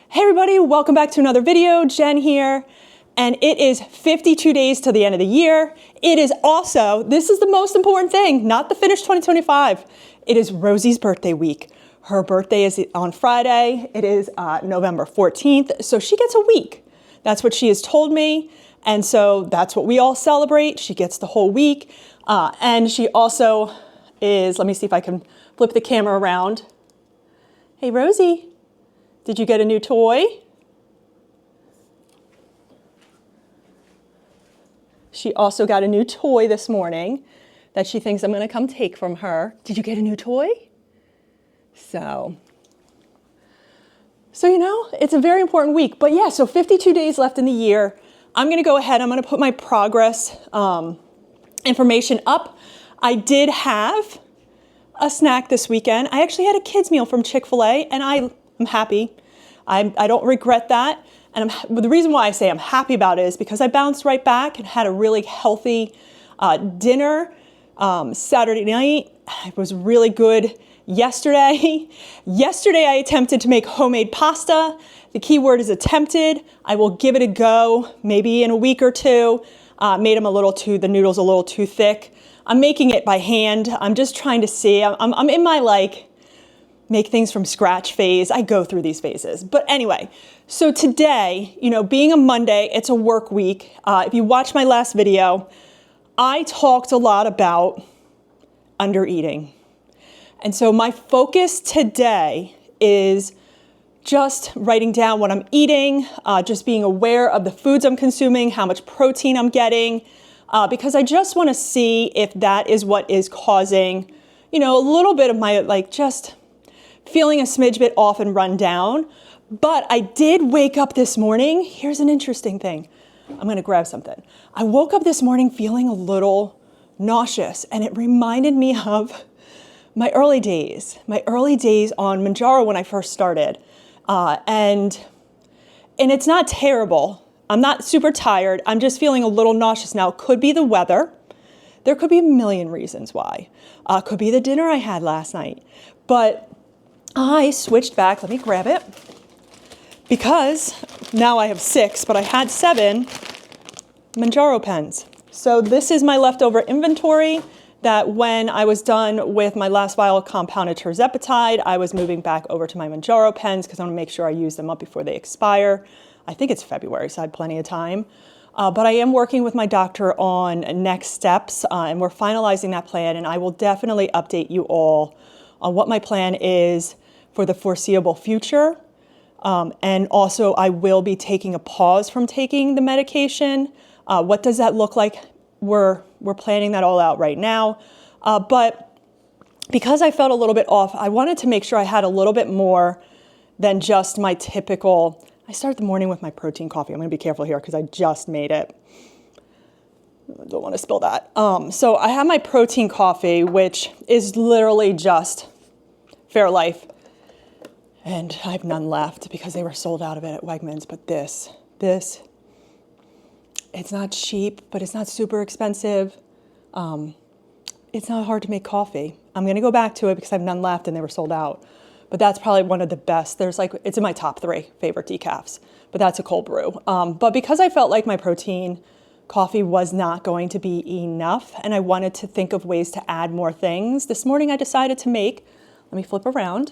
Hey everybody, welcome back to another video. Jen here, and it is 52 days till the end of the year. It is also, this is the most important thing, not the finish 2025. It is Rosie's birthday week. Her birthday is on Friday. It is November 14th, so she gets a week. That's what she has told me, and so that's what we all celebrate. She gets the whole week, and she also is, let me see if I can flip the camera around. Hey Rosie. Did you get a new toy? She also got a new toy this morning that she thinks I'm gonna come take from her. Did you get a new toy? So you know, it's a very important week. But yeah, so 52 days left in the year. I'm gonna go ahead, I'm gonna put my progress information up. I did have a snack this weekend. I actually had a kids meal from Chick-fil-A, and I'm happy. I don't regret that. And the reason why I say I'm happy about it is because I bounced right back and had a really healthy dinner Saturday night. It was really good yesterday. Yesterday I attempted to make homemade pasta. The key word is attempted. I will give it a go, maybe in a week or two. Made them the noodles a little too thick. I'm making it by hand. I'm just trying to see. I'm in my make things from scratch phase. I go through these phases. But anyway, so today, you know, being a Monday, it's a work week. If you watched my last video, I talked a lot about under eating. And so my focus today is just writing down what I'm eating, just being aware of the foods I'm consuming, how much protein I'm getting, because I just want to see if that is what is causing, you know, a little bit of my just feeling a smidge bit off and run down. But I did wake up this morning. Here's an interesting thing. I'm going to grab something. I woke up this morning feeling a little nauseous, and it reminded me of my early days on Mounjaro when I first started. And it's not terrible. I'm not super tired. I'm just feeling a little nauseous now. It could be the weather. There could be a million reasons why. Could be the dinner I had last night. But I switched back, let me grab it, because now I have 6, but I had 7 Mounjaro pens. So this is my leftover inventory that when I was done with my last vial of compounded Tirzepatide, I was moving back over to my Mounjaro pens because I want to make sure I use them up before they expire. I think it's February, so I had plenty of time. But I am working with my doctor on next steps, and we're finalizing that plan, and I will definitely update you all on what my plan is for the foreseeable future. And also I will be taking a pause from taking the medication. What does that look like? We're planning that all out right now. But because I felt a little bit off, I wanted to make sure I had a little bit more than just my typical, I start the morning with my protein coffee. I'm gonna be careful here because I just made it. I don't want to spill that. So I have my protein coffee, which is literally just Fairlife. And I have none left because they were sold out of it at Wegmans. But this, it's not cheap, but it's not super expensive. It's not hard to make coffee. I'm gonna go back to it because I have none left and they were sold out. But that's probably one of the best. It's in my top 3 favorite decafs, but that's a cold brew. But because I felt like my protein coffee was not going to be enough and I wanted to think of ways to add more things, this morning I decided to make, let me flip around.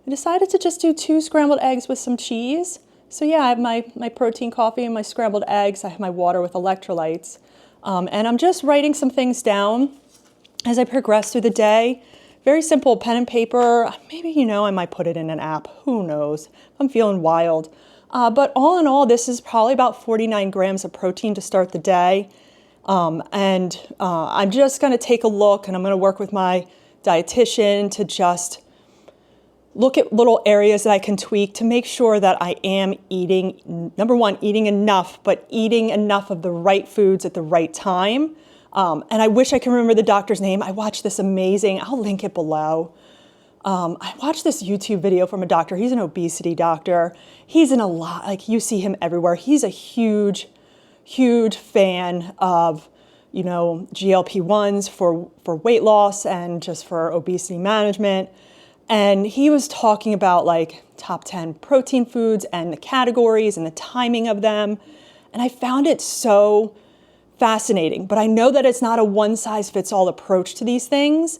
I decided to just do 2 scrambled eggs with some cheese. So yeah, I have my protein coffee and my scrambled eggs. I have my water with electrolytes. And I'm just writing some things down as I progress through the day. Very simple, pen and paper. Maybe, you know, I might put it in an app. Who knows? I'm feeling wild. But all in all, this is probably about 49 grams of protein to start the day. And I'm just gonna take a look and I'm gonna work with my dietitian to just look at little areas that I can tweak to make sure that I am eating, number one, eating enough, but eating enough of the right foods at the right time. And I wish I can remember the doctor's name. I watched this amazing, I'll link it below. I watched this YouTube video from a doctor. He's an obesity doctor. He's in a lot, you see him everywhere. He's a huge fan of, you know, GLP-1s for weight loss and just for obesity management. And he was talking about like top 10 protein foods and the categories and the timing of them. And I found it so fascinating, but I know that it's not a one size fits all approach to these things,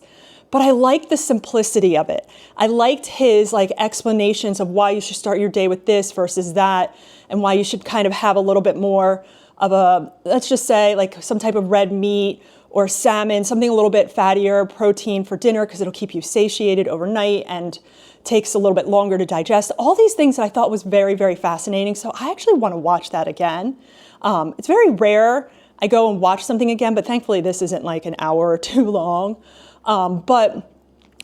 but I like the simplicity of it. I liked his like explanations of why you should start your day with this versus that, and why you should kind of have a little bit more of a, let's just say like some type of red meat or salmon, something a little bit fattier protein for dinner because it'll keep you satiated overnight and takes a little bit longer to digest. All these things that I thought was very, very fascinating. So I actually want to watch that again. It's very rare I go and watch something again, but thankfully this isn't like an hour or too long. But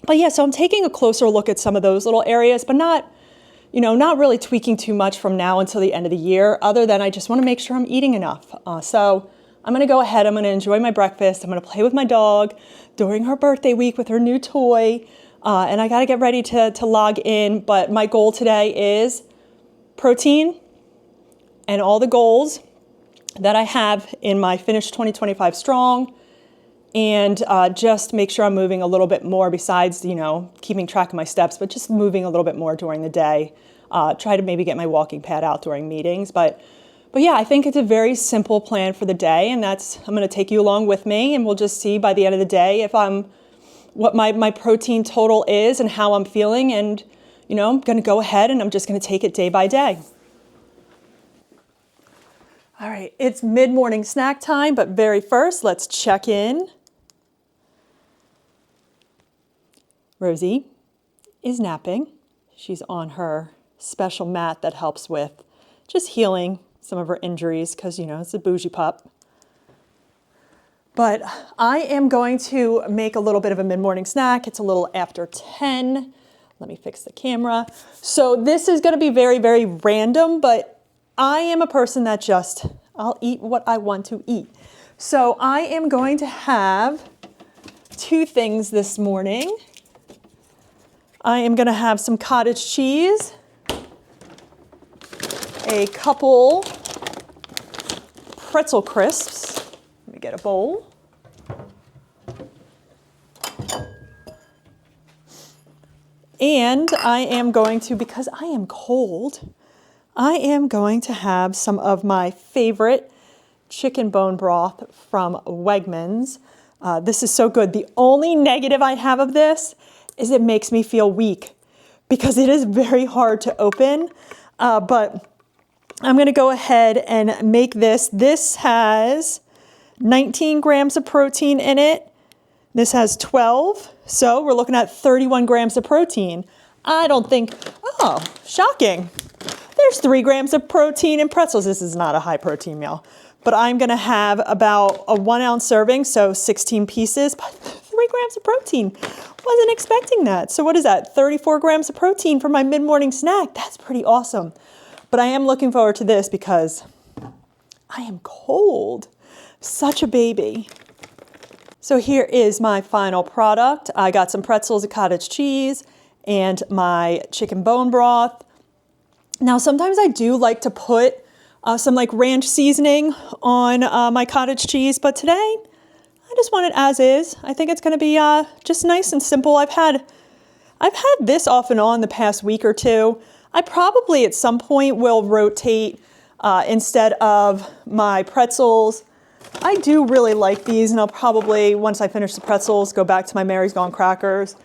yeah, so I'm taking a closer look at some of those little areas, but not really tweaking too much from now until the end of the year, other than I just want to make sure I'm eating enough. So I'm going to go ahead, I'm going to enjoy my breakfast. I'm going to play with my dog during her birthday week with her new toy. And I got to get ready to log in. But my goal today is protein and all the goals that I have in my Finish 2025 Strong, and just make sure I'm moving a little bit more besides, keeping track of my steps, but just moving a little bit more during the day. Try to maybe get my walking pad out during meetings. But yeah, I think it's a very simple plan for the day, and I'm going to take you along with me, and we'll just see by the end of the day if what my protein total is and how I'm feeling, and I'm going to go ahead and I'm just going to take it day by day. All right, it's mid-morning snack time, but very first, let's check in. Rosie is napping. She's on her special mat that helps with just healing some of her injuries because, it's a bougie pup. But I am going to make a little bit of a mid-morning snack. It's a little after 10. Let me fix the camera. So this is going to be very, very random, but I am a person that I'll eat what I want to eat. So I am going to have two things this morning. I am going to have some cottage cheese, a couple pretzel crisps. Let me get a bowl. And I am going to, because I am cold, I am going to have some of my favorite chicken bone broth from Wegmans. This is so good. The only negative I have of this is it makes me feel weak because it is very hard to open. But I'm going to go ahead and make this. This has 19 grams of protein in it. This has 12. So we're looking at 31 grams of protein. Oh, shocking. There's 3 grams of protein in pretzels. This is not a high protein meal, but I'm going to have about a 1 ounce serving, so 16 pieces, but 3 grams of protein. Wasn't expecting that. So what is that? 34 grams of protein for my mid-morning snack. That's pretty awesome. But I am looking forward to this because I am cold. Such a baby. So here is my final product. I got some pretzels, a cottage cheese, and my chicken bone broth. Now, sometimes I do like to put some like ranch seasoning on my cottage cheese, but today I just want it as is. I think it's going to be just nice and simple. I've had this off and on the past week or two. I probably at some point will rotate instead of my pretzels. I do really like these, and I'll probably, once I finish the pretzels, go back to my Mary's Gone crackers,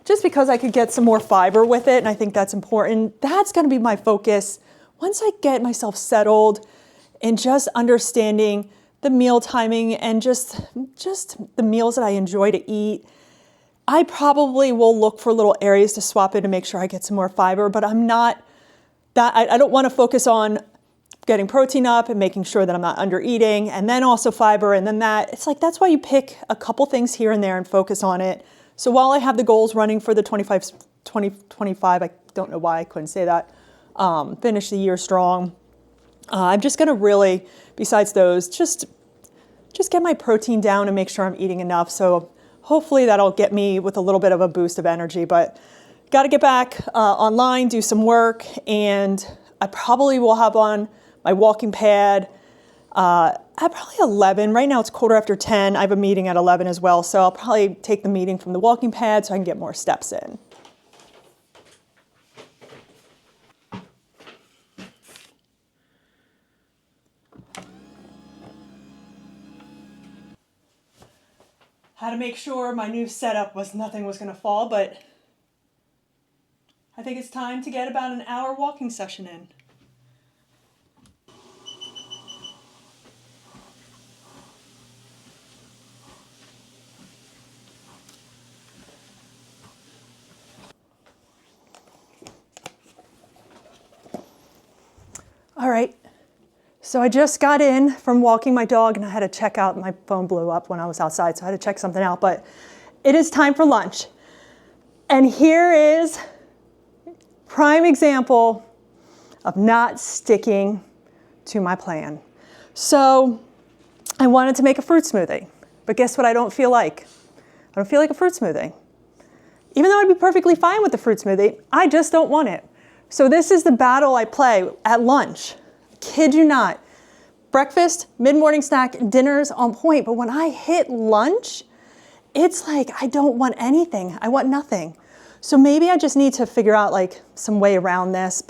just because I could get some more fiber with it, and I think that's important. That's going to be my focus once I get myself settled and just understanding the meal timing and just the meals that I enjoy to eat. I probably will look for little areas to swap in to make sure I get some more fiber, but I don't want to focus on getting protein up and making sure that I'm not under eating, and then also fiber, and then that. It's like, that's why you pick a couple things here and there and focus on it. So while I have the goals running for the 2025, I don't know why I couldn't say that, finish the year strong, I'm just going to really, besides those, just get my protein down and make sure I'm eating enough. So hopefully that'll get me with a little bit of a boost of energy. But got to get back online, do some work, and I probably will hop on my walking pad at probably 11. Right now it's 10:15. I have a meeting at 11 as well, so I'll probably take the meeting from the walking pad so I can get more steps in. Had to make sure my new setup nothing was gonna fall, but I think it's time to get about an hour walking session in. All right, so I just got in from walking my dog and I had to check out, my phone blew up when I was outside, so I had to check something out, but it is time for lunch. And here is prime example of not sticking to my plan. So I wanted to make a fruit smoothie, but guess what I don't feel like? I don't feel like a fruit smoothie. Even though I'd be perfectly fine with the fruit smoothie, I just don't want it. So this is the battle I play at lunch. Kid you not. Breakfast, mid-morning snack, dinner's on point, but when I hit lunch, it's like I don't want anything. I want nothing. So maybe I just need to figure out like some way around this,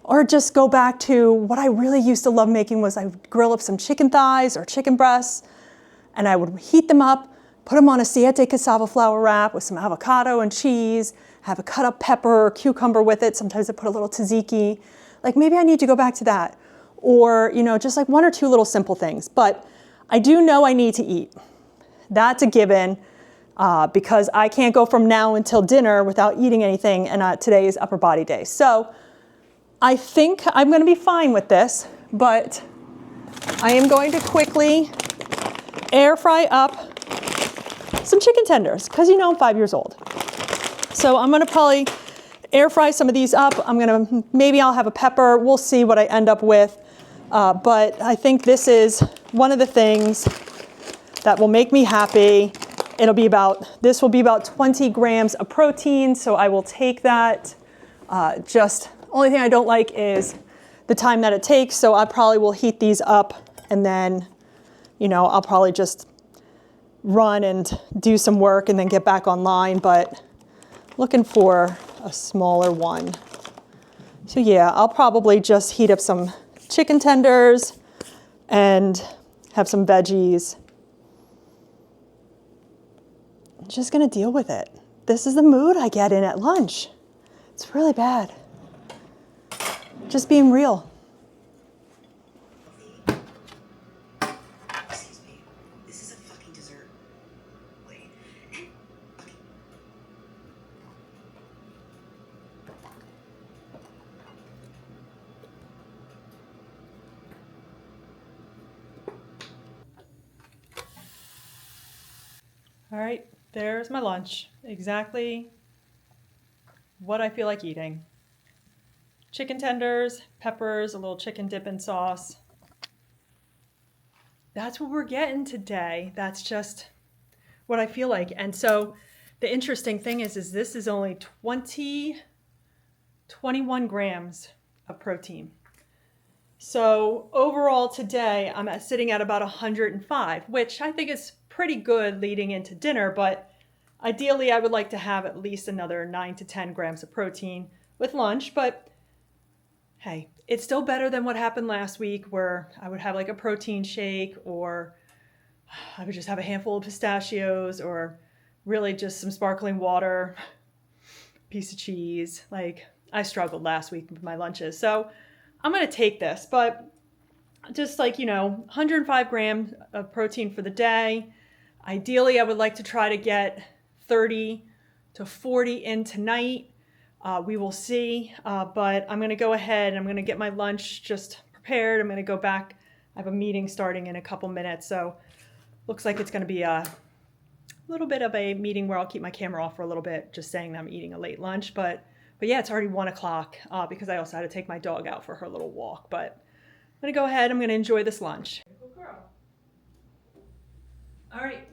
or just go back to what I really used to love making was I would grill up some chicken thighs or chicken breasts, and I would heat them up, put them on a siete cassava flour wrap with some avocado and cheese, have a cut up pepper or cucumber with it. Sometimes I put a little tzatziki. Like maybe I need to go back to that. Or, you know, just like one or two little simple things. But I do know I need to eat. That's a given because I can't go from now until dinner without eating anything, and today is upper body day. So I think I'm going to be fine with this, but I am going to quickly air fry up some chicken tenders because, you know, I'm 5 years old. So I'm going to probably air fry some of these up. Maybe I'll have a pepper. We'll see what I end up with. But I think this is one of the things that will make me happy. This will be about 20 grams of protein. So I will take that. Only thing I don't like is the time that it takes. So I probably will heat these up and then, you know, I'll probably just run and do some work and then get back online. But looking for a smaller one. So yeah, I'll probably just heat up some chicken tenders and have some veggies. I'm just gonna deal with it. This is the mood I get in at lunch. It's really bad. Just being real. All right, there's my lunch. Exactly what I feel like eating. Chicken tenders, peppers, a little chicken dipping sauce. That's what we're getting today. That's just what I feel like. And so the interesting thing is this is only 21 grams of protein. So overall today, I'm sitting at about 105, which I think is pretty good leading into dinner, but ideally I would like to have at least another 9 to 10 grams of protein with lunch. But hey, it's still better than what happened last week where I would have like a protein shake, or I would just have a handful of pistachios, or really just some sparkling water, piece of cheese. Like I struggled last week with my lunches. So I'm going to take this, but just like, 105 grams of protein for the day. Ideally, I would like to try to get 30 to 40 in tonight. We will see, but I'm going to go ahead and I'm going to get my lunch just prepared. I'm going to go back. I have a meeting starting in a couple minutes, so looks like it's going to be a little bit of a meeting where I'll keep my camera off for a little bit, just saying that I'm eating a late lunch. But yeah, it's already 1 o'clock because I also had to take my dog out for her little walk. But I'm going to go ahead. I'm going to enjoy this lunch. Good girl. All right.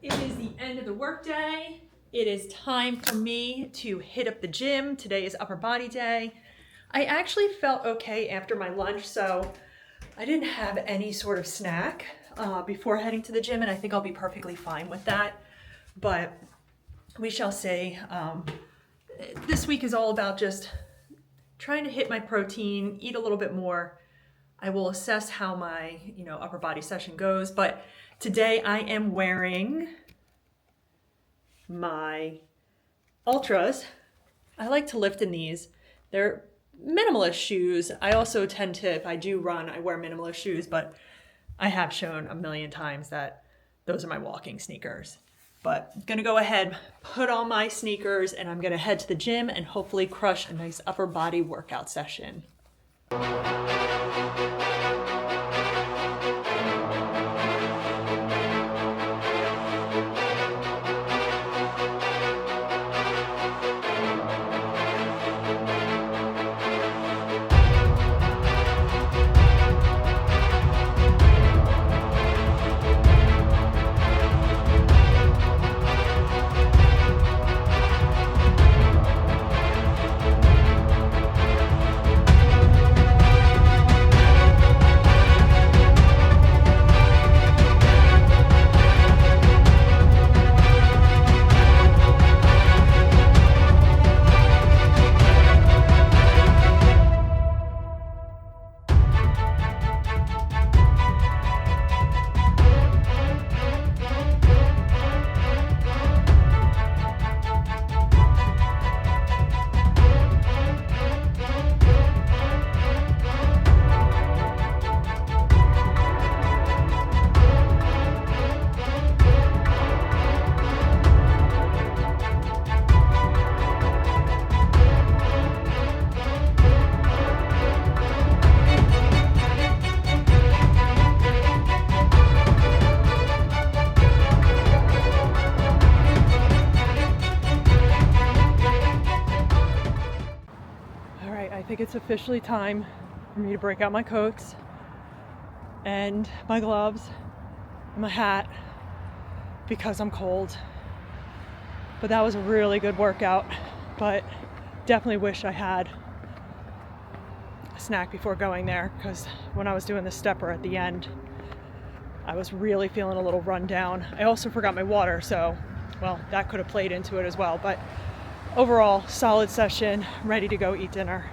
It is the end of the workday. It is time for me to hit up the gym. Today is upper body day. I actually felt okay after my lunch, so I didn't have any sort of snack before heading to the gym, and I think I'll be perfectly fine with that. But we shall see. This week is all about just trying to hit my protein, eat a little bit more. I will assess how my, upper body session goes. But today I am wearing my Ultras. I like to lift in these. They're minimalist shoes. I also tend to, if I do run, I wear minimalist shoes, but I have shown a million times that those are my walking sneakers. But I'm gonna go ahead, put on my sneakers, and I'm gonna head to the gym and hopefully crush a nice upper body workout session. I think it's officially time for me to break out my coats and my gloves and my hat because I'm cold. But that was a really good workout, but definitely wish I had a snack before going there, because when I was doing the stepper at the end, I was really feeling a little run down. I also forgot my water, so, well, that could have played into it as well. But overall, solid session, ready to go eat dinner.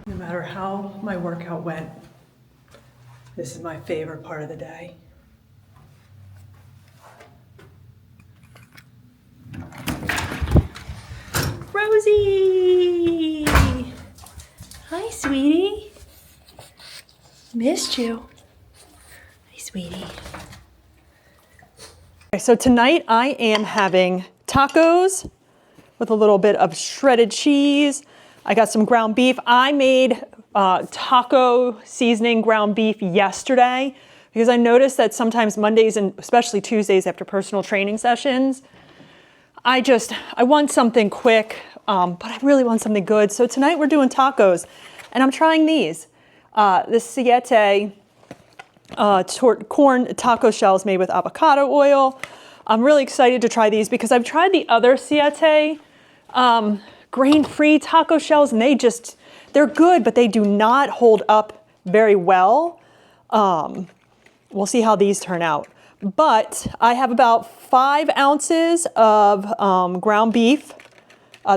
No matter how my workout went, this is my favorite part of the day. Rosie! Hi, sweetie. Missed you. Hi, sweetie. Okay, so tonight I am having tacos with a little bit of shredded cheese. I got some ground beef. I made taco seasoning ground beef yesterday because I noticed that sometimes Mondays and especially Tuesdays after personal training sessions, I want something quick, but I really want something good. So tonight we're doing tacos, and I'm trying these. The Siete corn taco shells made with avocado oil. I'm really excited to try these because I've tried the other Siete grain-free taco shells, and they're good, but they do not hold up very well. We'll see how these turn out. But I have about 5 ounces of ground beef.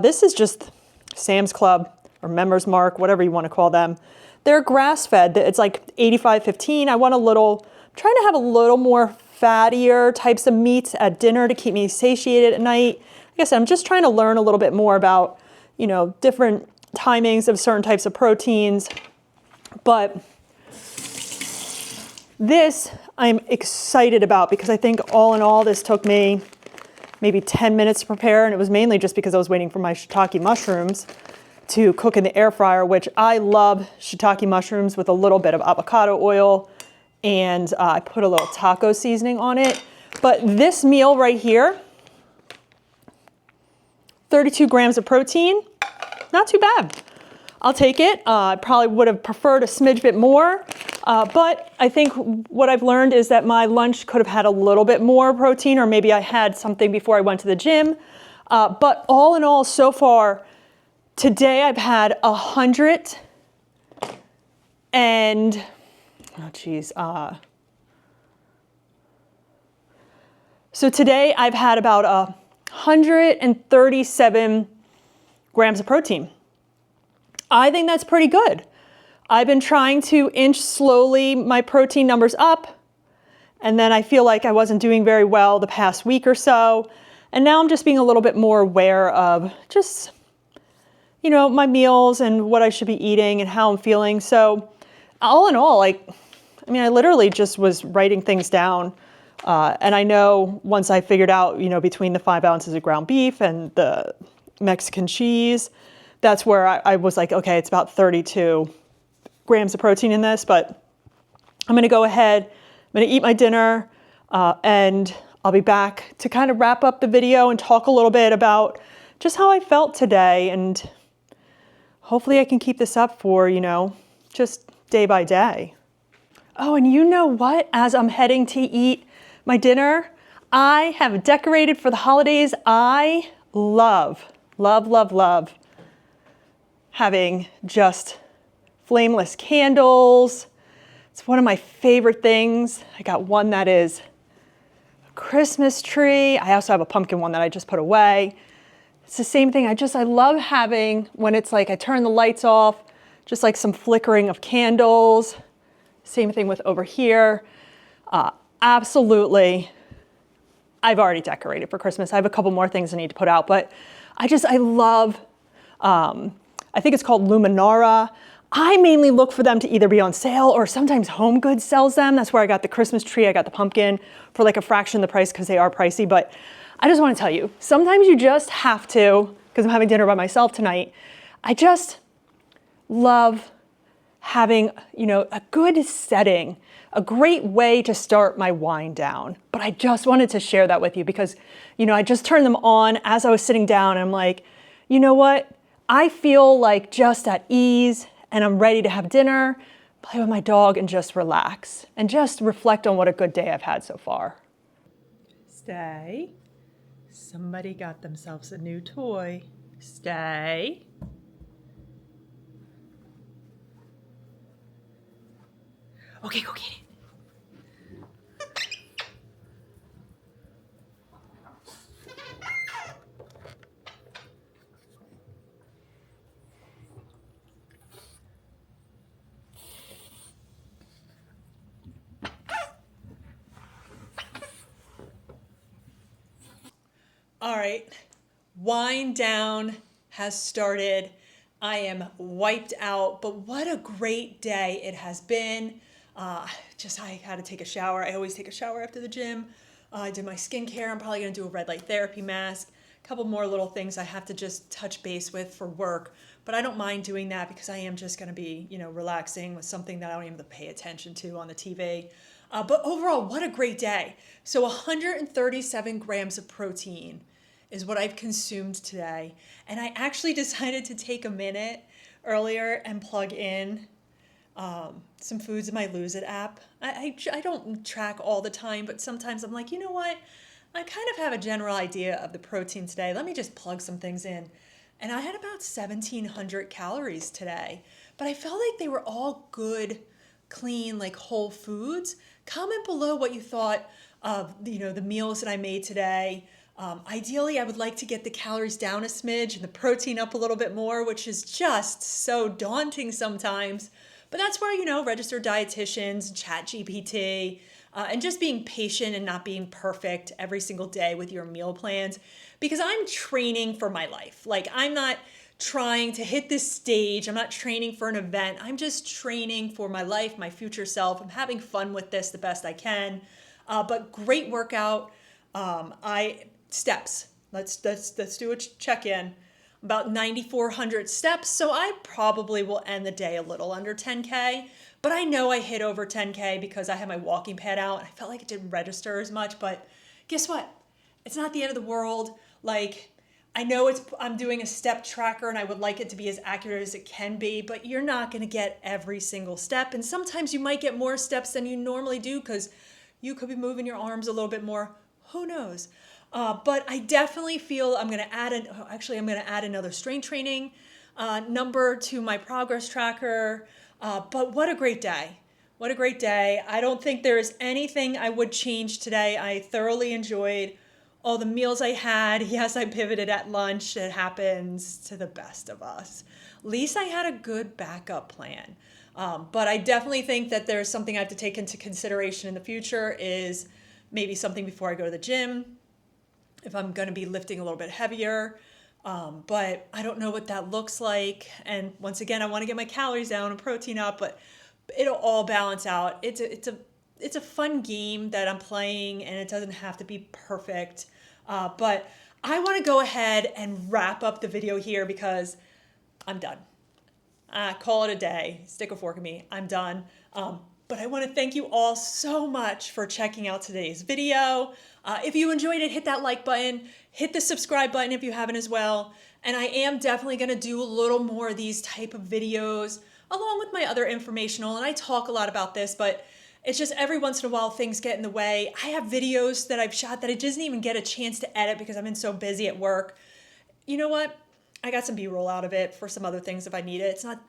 This is just Sam's Club or Members Mark, whatever you want to call them. They're grass-fed. It's like 85-15. I'm trying to have a little more fattier types of meats at dinner to keep me satiated at night. Like I said, I'm just trying to learn a little bit more about, different timings of certain types of proteins. But this I'm excited about because I think all in all, this took me maybe 10 minutes to prepare. And it was mainly just because I was waiting for my shiitake mushrooms to cook in the air fryer, which I love shiitake mushrooms with a little bit of avocado oil. And I put a little taco seasoning on it. But this meal right here, 32 grams of protein, not too bad. I'll take it. I probably would have preferred a smidge bit more, but I think what I've learned is that my lunch could have had a little bit more protein, or maybe I had something before I went to the gym. But all in all, so far, today I've had 100 and, so today I've had about 137 grams of protein. I think that's pretty good. I've been trying to inch slowly my protein numbers up, and then I feel like I wasn't doing very well the past week or so. And now I'm just being a little bit more aware of just, you know, my meals and what I should be eating and how I'm feeling. So all in all, I literally just was writing things down. And I know once I figured out, you know, between the 5 ounces of ground beef and the Mexican cheese, that's where I was like, okay, it's about 32 grams of protein in this, but I'm going to go ahead, I'm going to eat my dinner, and I'll be back to kind of wrap up the video and talk a little bit about just how I felt today. And hopefully I can keep this up for, you know, just day by day. Oh, and you know what? As I'm heading to eat my dinner, I have decorated for the holidays. I love having just flameless candles. It's one of my favorite things. I got one that is a Christmas tree. I also have a pumpkin one that I just put away. It's the same thing. I love having, when it's like I turn the lights off, just like some flickering of candles. Same thing with over here. Absolutely. I've already decorated for Christmas. I have a couple more things I need to put out, but I love, I think it's called Luminara. I mainly look for them to either be on sale or sometimes Home Goods sells them. That's where I got the Christmas tree. I got the pumpkin for like a fraction of the price because they are pricey. But I just want to tell you, sometimes you just have to, because I'm having dinner by myself tonight, I just love having, you know, a good setting, a great way to start my wind down. But I just wanted to share that with you because, you know, I just turned them on as I was sitting down and I'm like, you know what? I feel like just at ease and I'm ready to have dinner, play with my dog and just relax and just reflect on what a good day I've had so far. Stay. Somebody got themselves a new toy. Stay. Okay, go get it. All right, wind down has started. I am wiped out, but what a great day it has been. I had to take a shower. I always take a shower after the gym. I did my skincare. I'm probably gonna do a red light therapy mask. A couple more little things I have to just touch base with for work, but I don't mind doing that because I am just gonna be, you know, relaxing with something that I don't even have to pay attention to on the TV. But overall, what a great day. So 137 grams of protein is what I've consumed today. And I actually decided to take a minute earlier and plug in some foods in my Lose It app. I don't track all the time, but sometimes I'm like, you know what? I kind of have a general idea of the protein today. Let me just plug some things in. And I had about 1,700 calories today, but I felt like they were all good, clean, like whole foods. Comment below what you thought of, you know, the meals that I made today. Ideally, I would like to get the calories down a smidge and the protein up a little bit more, which is just so daunting sometimes. But that's where, you know, registered dietitians, ChatGPT, and just being patient and not being perfect every single day with your meal plans, because I'm training for my life. Like, I'm not trying to hit this stage. I'm not training for an event. I'm just training for my life, my future self. I'm having fun with this the best I can. But great workout. Steps. Let's do a check-in. About 9,400 steps. So I probably will end the day a little under 10K, but I know I hit over 10K because I had my walking pad out and I felt like it didn't register as much, but guess what? It's not the end of the world. Like, I know I'm doing a step tracker and I would like it to be as accurate as it can be, but you're not going to get every single step. And sometimes you might get more steps than you normally do because you could be moving your arms a little bit more. Who knows? But I definitely feel I'm going to add another strength training number to my progress tracker. But what a great day. What a great day. I don't think there is anything I would change today. I thoroughly enjoyed all the meals I had. Yes, I pivoted at lunch. It happens to the best of us. At least I had a good backup plan. But I definitely think that there's something I have to take into consideration in the future is maybe something before I go to the gym, if I'm going to be lifting a little bit heavier. But I don't know what that looks like. And once again, I want to get my calories down and protein up, but it'll all balance out. It's a fun game that I'm playing, and it doesn't have to be perfect. But I want to go ahead and wrap up the video here because I'm done. Call it a day. Stick a fork in me. I'm done. But I want to thank you all so much for checking out today's video. If you enjoyed it, hit that like button. Hit the subscribe button if you haven't as well. And I am definitely going to do a little more of these type of videos along with my other informational. And I talk a lot about this, but it's just every once in a while things get in the way. I have videos that I've shot that I didn't even get a chance to edit because I've been so busy at work. You know what? I got some B-roll out of it for some other things if I need it. It's not,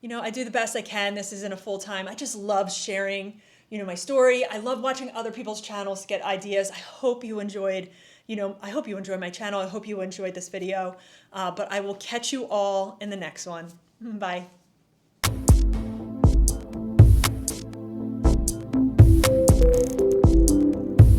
I do the best I can. This isn't a full-time. I just love sharing, my story. I love watching other people's channels to get ideas. I hope you enjoyed, I hope you enjoyed my channel. I hope you enjoyed this video. But I will catch you all in the next one. Bye.